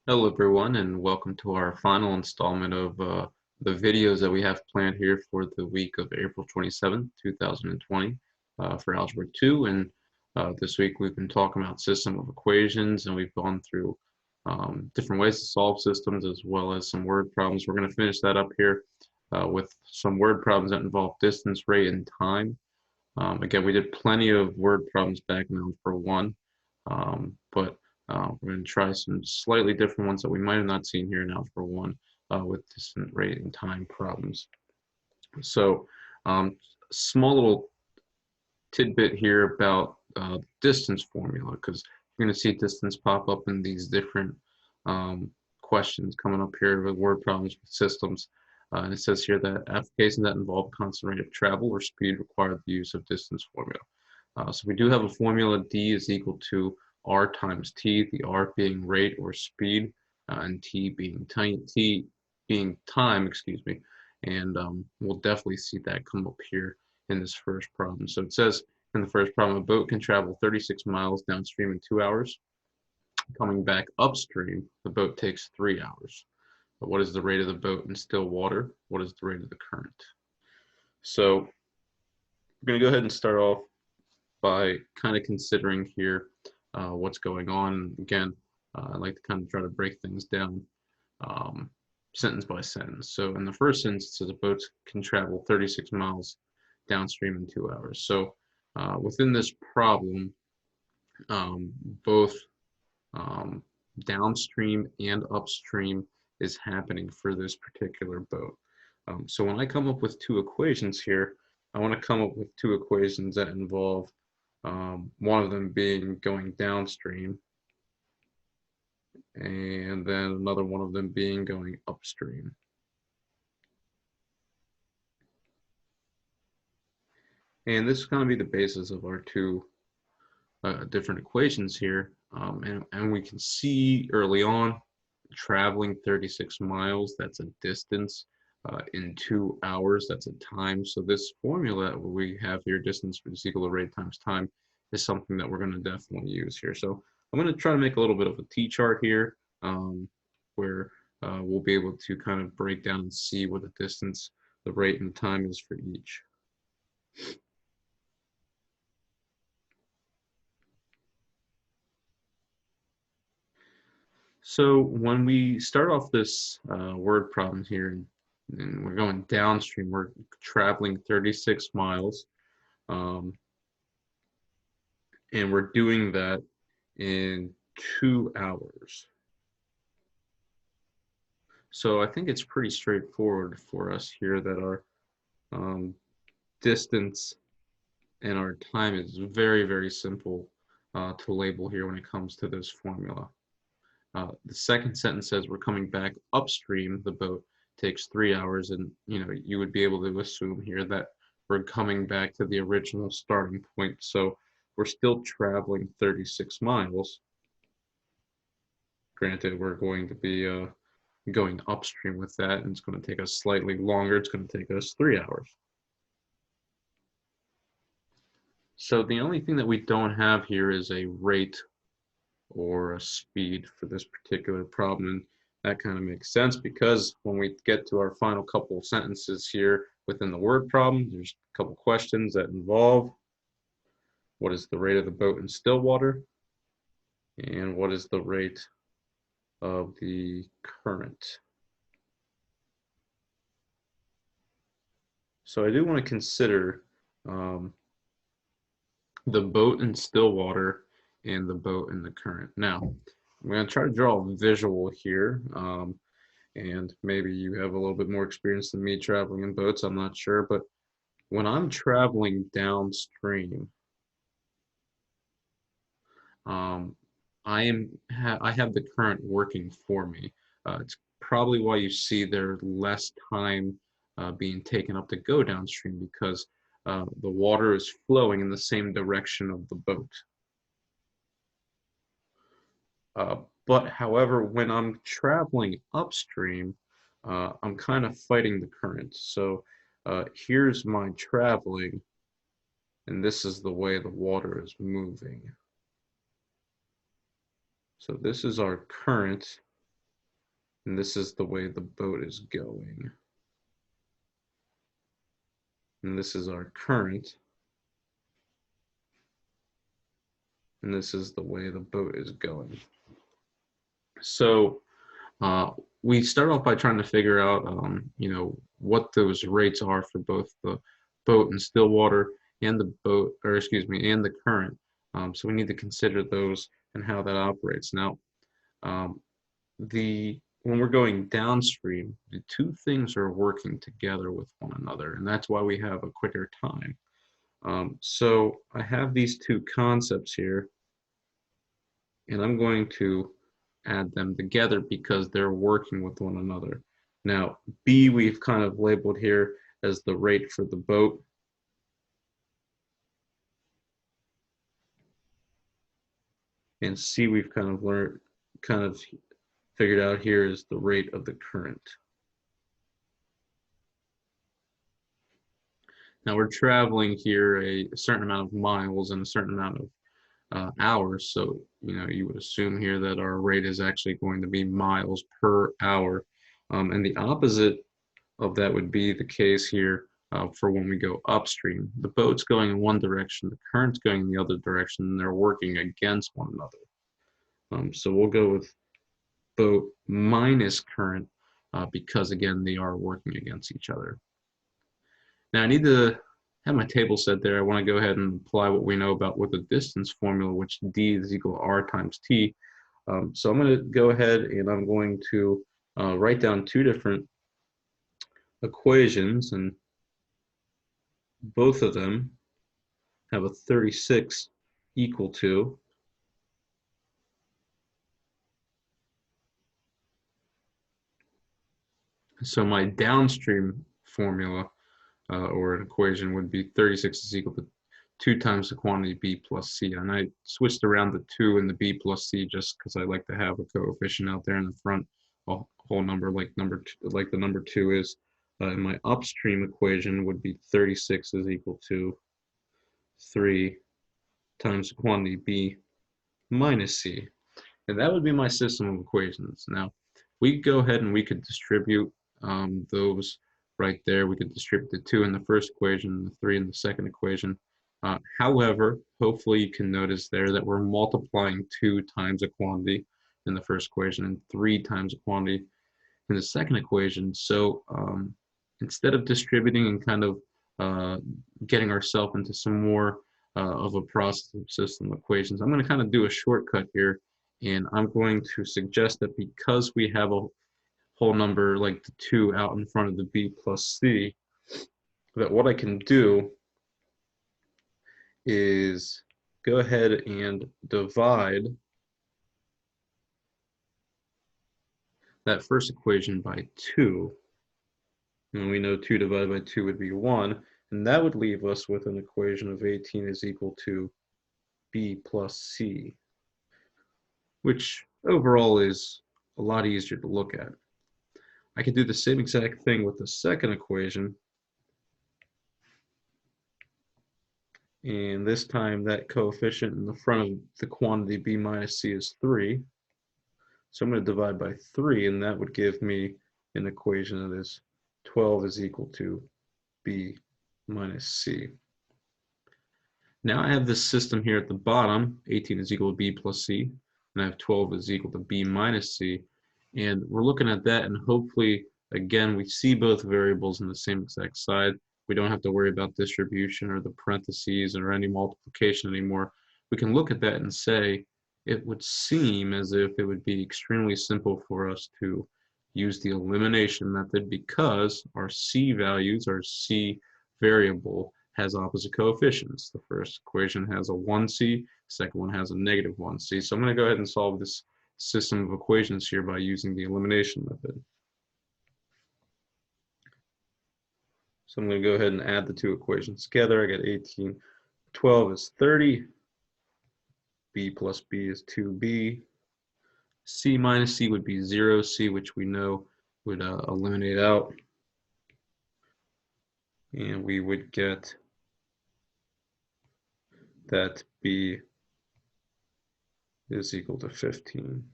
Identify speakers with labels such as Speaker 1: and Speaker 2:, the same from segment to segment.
Speaker 1: Hello everyone, and welcome to our final installment of the videos that we have planned here for the week of April 27th, 2020 for Algebra 2. And this week we've been talking about system of equations, and we've gone through different ways to solve systems as well as some word problems. We're going to finish that up here with some word problems that involve distance, rate, and time. Again, we did plenty of word problems back in Algebra 1, but we're going to try some slightly different ones that we might have not seen here in Algebra 1 with distance, rate, and time problems. So, small little tidbit here about distance formula, because you're going to see distance pop up in these different questions coming up here with word problems with systems. And it says here that applications that involve constant rate of travel or speed require the use of distance formula. So we do have a formula. D is equal to R times T, the R being rate or speed, and T being time, excuse me. And we'll definitely see that come up here in this first problem. So it says in the first problem, a boat can travel 36 miles downstream in 2 hours. Coming back upstream, the boat takes 3 hours. But what is the rate of the boat in still water? What is the rate of the current? So we're going to go ahead and start off by kind of considering here what's going on. Again, I like to kind of try to break things down sentence by sentence. So in the first sentence, it says a boat can travel 36 miles downstream in 2 hours. So within this problem, both um, downstream and upstream is happening for this particular boat. So when I come up with two equations here, I want to come up with two equations that involve one of them being going downstream and then another one of them being going upstream. And this is going to be the basis of our two different equations here. And we can see early on traveling 36 miles, that's a distance. In 2 hours, that's a time. So this formula we have here, distance is equal to rate times time, is something that we're going to definitely use here. So I'm going to try to make a little bit of a T-chart here where we'll be able to kind of break down and see what the distance, the rate, and the time is for each. So when we start off this word problem here, and we're going downstream, we're traveling 36 miles, um, and we're doing that in 2 hours. So I think it's pretty straightforward for us here that our distance and our time is very, very simple to label here when it comes to this formula. The second sentence says we're coming back upstream. The boat takes 3 hours, and you would be able to assume here that we're coming back to the original starting point. So we're still traveling 36 miles. Granted, we're going to be going upstream with that, and it's going to take us slightly longer. It's going to take us 3 hours. So the only thing that we don't have here is a rate or a speed for this particular problem. And that kind of makes sense because when we get to our final couple of sentences here within the word problem, there's a couple questions that involve what is the rate of the boat in still water and what is the rate of the current. So I do want to consider the boat in still water and the boat in the current. Now, I'm going to try to draw a visual here, and maybe you have a little bit more experience than me traveling in boats, I'm not sure, but when I'm traveling downstream, I have the current working for me. It's probably why you see there's less time being taken up to go downstream because the water is flowing in the same direction of the boat. But however, when I'm traveling upstream, I'm kind of fighting the current. So here's my traveling, and this is the way the water is moving. So this is our current, and this is the way the boat is going. And this is our current, and this is the way the boat is going. So we start off by trying to figure out, what those rates are for both the boat in still water and the boat, or excuse me, and the current. So we need to consider those and how that operates. Now, um, when we're going downstream, the two things are working together with one another, and that's why we have a quicker time. So I have these two concepts here, and I'm going to add them together because they're working with one another. Now, B we've kind of labeled here as the rate for the boat. And C we've kind of figured out here is the rate of the current. Now we're traveling here a certain amount of miles and a certain amount of hours. So, you would assume here that our rate is actually going to be miles per hour. And the opposite of that would be the case here for when we go upstream. The boat's going in one direction, the current's going in the other direction, and they're working against one another. So we'll go with boat minus current because, again, they are working against each other. Now I need to have my table set there. I want to go ahead and apply what we know about with the distance formula, which d is equal to r times t. So I'm going to go ahead and I'm going to write down two different equations, and both of them have a 36 equal to so my downstream formula or an equation would be 36 is equal to 2 times the quantity b plus c. And I switched around the 2 and the b plus c just because I like to have a coefficient out there in the front, a whole number like the number 2 is. And my upstream equation would be 36 is equal to 3 times the quantity b minus c. And that would be my system of equations. Now, we could go ahead and we could distribute those right there. We could distribute the 2 in the first equation and the 3 in the second equation. However, hopefully you can notice there that we're multiplying 2 times a quantity in the first equation and 3 times a quantity in the second equation. So instead of distributing and kind of getting ourselves into some more of a process of system equations, I'm going to kind of do a shortcut here, and I'm going to suggest that because we have a whole number like the 2 out in front of the b plus c, that what I can do is go ahead and divide that first equation by 2. And we know 2 divided by 2 would be 1, and that would leave us with an equation of 18 is equal to b plus c, which overall is a lot easier to look at. I could do the same exact thing with the second equation, and this time that coefficient in the front of the quantity b minus c is 3. So I'm going to divide by 3, and that would give me an equation that is 12 is equal to b minus c. Now I have this system here at the bottom, 18 is equal to b plus c, and I have 12 is equal to b minus c. And we're looking at that, and hopefully, again, we see both variables on the same exact side. We don't have to worry about distribution or the parentheses or any multiplication anymore. We can look at that and say, it would seem as if it would be extremely simple for us to use the elimination method because our c values, our c variable, has opposite coefficients. The first equation has a 1c, the second one has a negative 1c. So I'm going to go ahead and solve this system of equations here by using the elimination method. So I'm going to go ahead and add the two equations together. I got 18, 12 is 30, b plus b is 2b, c minus c would be 0, c which we know would eliminate out, and we would get that b is equal to 15.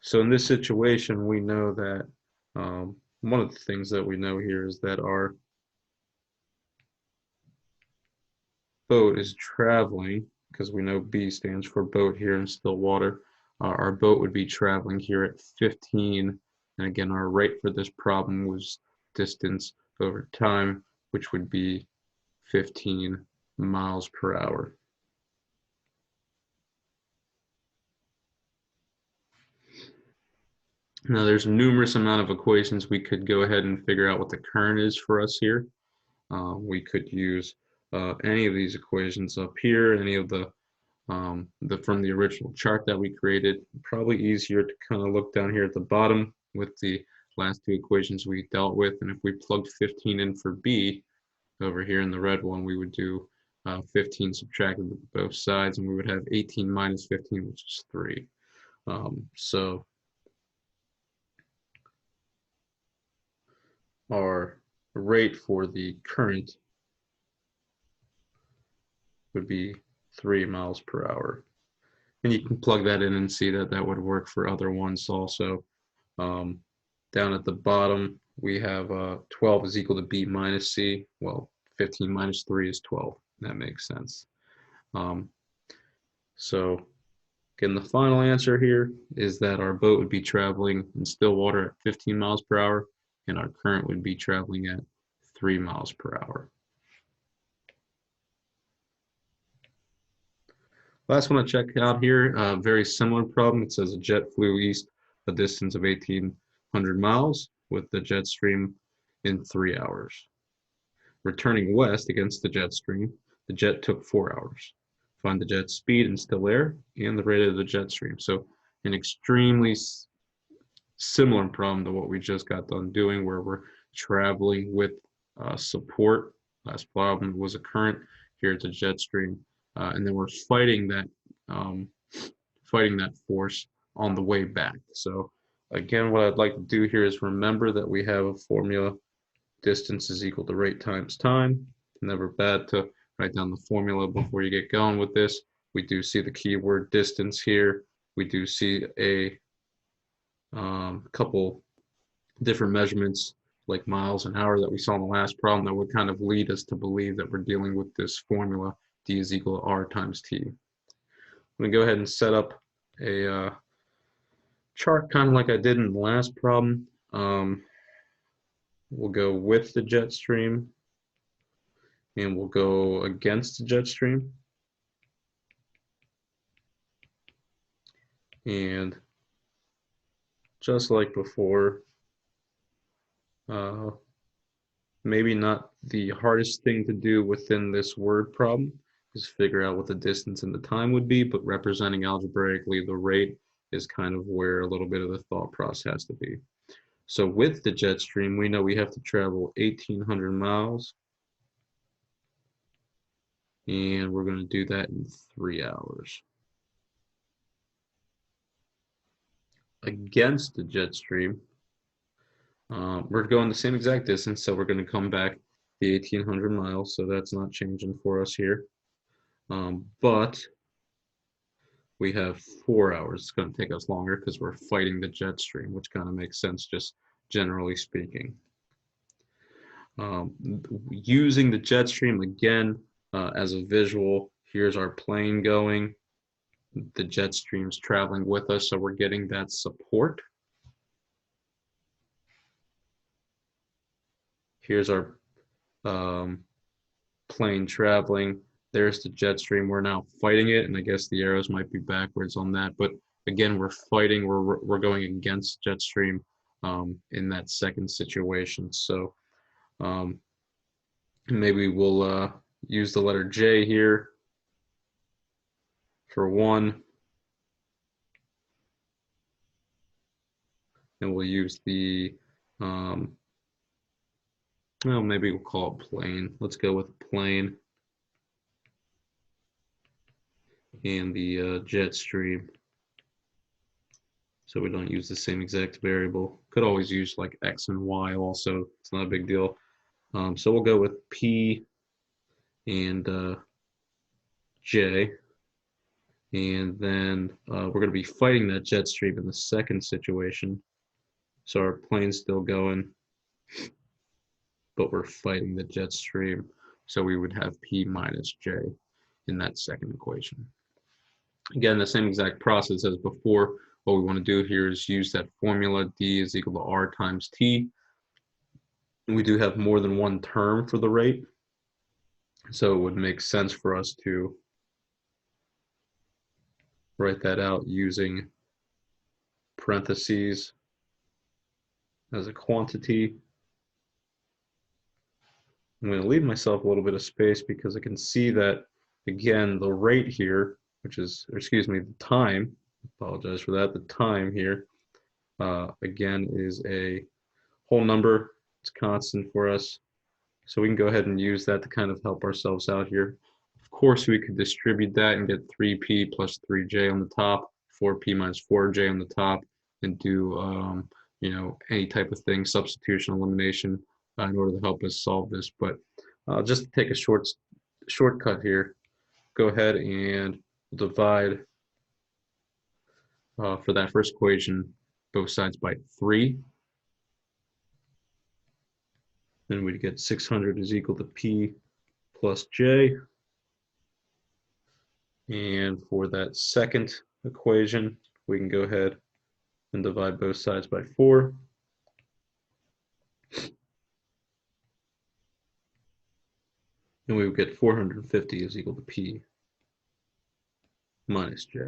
Speaker 1: So in this situation, we know that one of the things that we know here is that our boat is traveling, because we know B stands for boat here in still water. Our boat would be traveling here at 15, and again, our rate for this problem was distance over time, which would be 15 miles per hour. Now, there's numerous amount of equations we could go ahead and figure out what the current is for us here. We could use any of these equations up here, any of the from the original chart that we created. Probably easier to kind of look down here at the bottom with the last two equations we dealt with. And if we plugged 15 in for B over here in the red one, we would do 15 subtracted with both sides, and we would have 18 minus 15, which is 3. So our rate for the current would be 3 miles per hour. And you can plug that in and see that that would work for other ones also. Down at the bottom, we have 12 is equal to B minus C. Well, 15 minus 3 is 12. That makes sense. So again, the final answer here is that our boat would be traveling in still water at 15 miles per hour, and our current would be traveling at 3 miles per hour. Last one to check out here, very similar problem. It says a jet flew east a distance of 1,800 miles with the jet stream in 3 hours. Returning west against the jet stream, the jet took 4 hours. Find the jet speed in still air and the rate of the jet stream. So an extremely similar problem to what we just got done doing, where we're traveling with support. Last problem was a current. Here it's a jet stream, and then we're fighting that force on the way back. So again, what I'd like to do here is remember that we have a formula: distance is equal to rate times time. Never bad to write down the formula before you get going with this. We do see the keyword distance here. We do see a couple different measurements like miles and hour that we saw in the last problem that would kind of lead us to believe that we're dealing with this formula: D is equal to R times T. I'm going to go ahead and set up a chart kind of like I did in the last problem. We'll go with the jet stream, and we'll go against the jet stream. And just like before, maybe not the hardest thing to do within this word problem is figure out what the distance and the time would be, but representing algebraically the rate is kind of where a little bit of the thought process has to be. So with the jet stream, we know we have to travel 1,800 miles, and we're going to do that in 3 hours. Against the jet stream, we're going the same exact distance, so we're going to come back the 1,800 miles, so that's not changing for us here. But we have 4 hours. It's going to take us longer because we're fighting the jet stream, which kind of makes sense just generally speaking. Using the jet stream again as a visual, here's our plane going. The jet stream's traveling with us, so we're getting that support. Here's our plane traveling. There's the jet stream. We're now fighting it, and I guess the arrows might be backwards on that, but again, we're fighting. We're going against jet stream in that second situation. So maybe we'll use the letter J here for 1, and we'll use the well, maybe we'll call it plane. Let's go with plane. And the jet stream, so we don't use the same exact variable. Could always use like X and Y also. It's not a big deal. So we'll go with P and J, And then we're going to be fighting that jet stream in the second situation. So our plane's still going, but we're fighting the jet stream. So we would have P minus J in that second equation. Again, the same exact process as before. What we want to do here is use that formula, D is equal to R times T. We do have more than one term for the rate, so it would make sense for us to write that out using parentheses as a quantity. I'm going to leave myself a little bit of space because I can see that, again, the rate here, which is, or excuse me, the time, apologize for that, the time here, again, is a whole number. It's constant for us. So we can go ahead and use that to kind of help ourselves out here. Of course, we could distribute that and get 3p plus 3j on the top, 4p minus 4j on the top, and do any type of thing, substitution, elimination, in order to help us solve this. But just to take a shortcut here, go ahead and divide for that first equation both sides by 3. Then we'd get 600 is equal to p plus j. And for that second equation, we can go ahead and divide both sides by 4. And we would get 450 is equal to p minus j.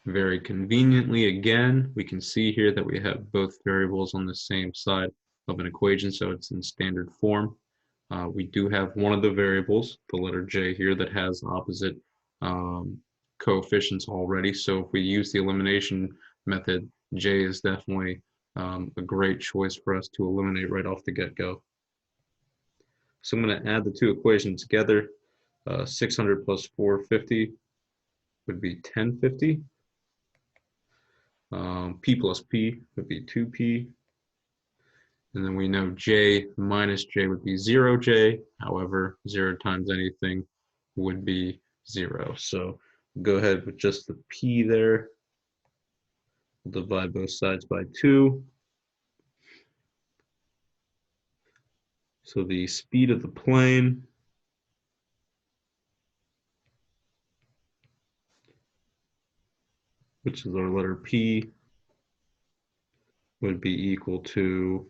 Speaker 1: Very conveniently, again, we can see here that we have both variables on the same side of an equation, so it's in standard form. We do have one of the variables, the letter j here, that has opposite coefficients already. So if we use the elimination method, j is definitely a great choice for us to eliminate right off the get-go. So I'm going to add the two equations together. 600 plus 450 would be 1050. P plus P would be 2P. And then we know J minus J would be 0J. However, 0 times anything would be 0. So go ahead with just the P there. We'll divide both sides by 2. So the speed of the plane which is our letter P, would be equal to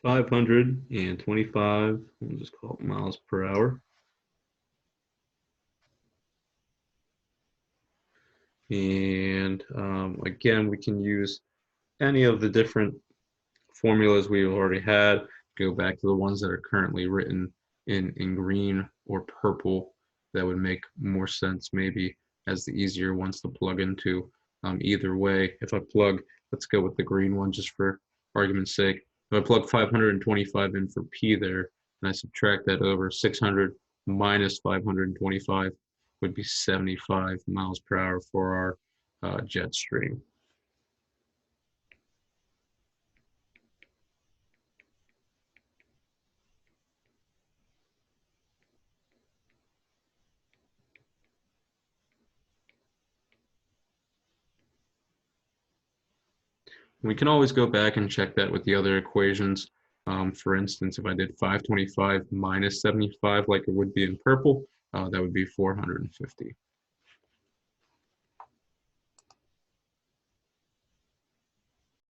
Speaker 1: 525, we'll just call it miles per hour. And again, we can use any of the different formulas we've already had, go back to the ones that are currently written in green or purple. That would make more sense maybe as the easier ones to plug into. Either way, if I plug, let's go with the green one just for argument's sake. If I plug 525 in for P there, and I subtract that over, 600 minus 525 would be 75 miles per hour for our jet stream. We can always go back and check that with the other equations. For instance, if I did 525 minus 75 like it would be in purple, that would be 450.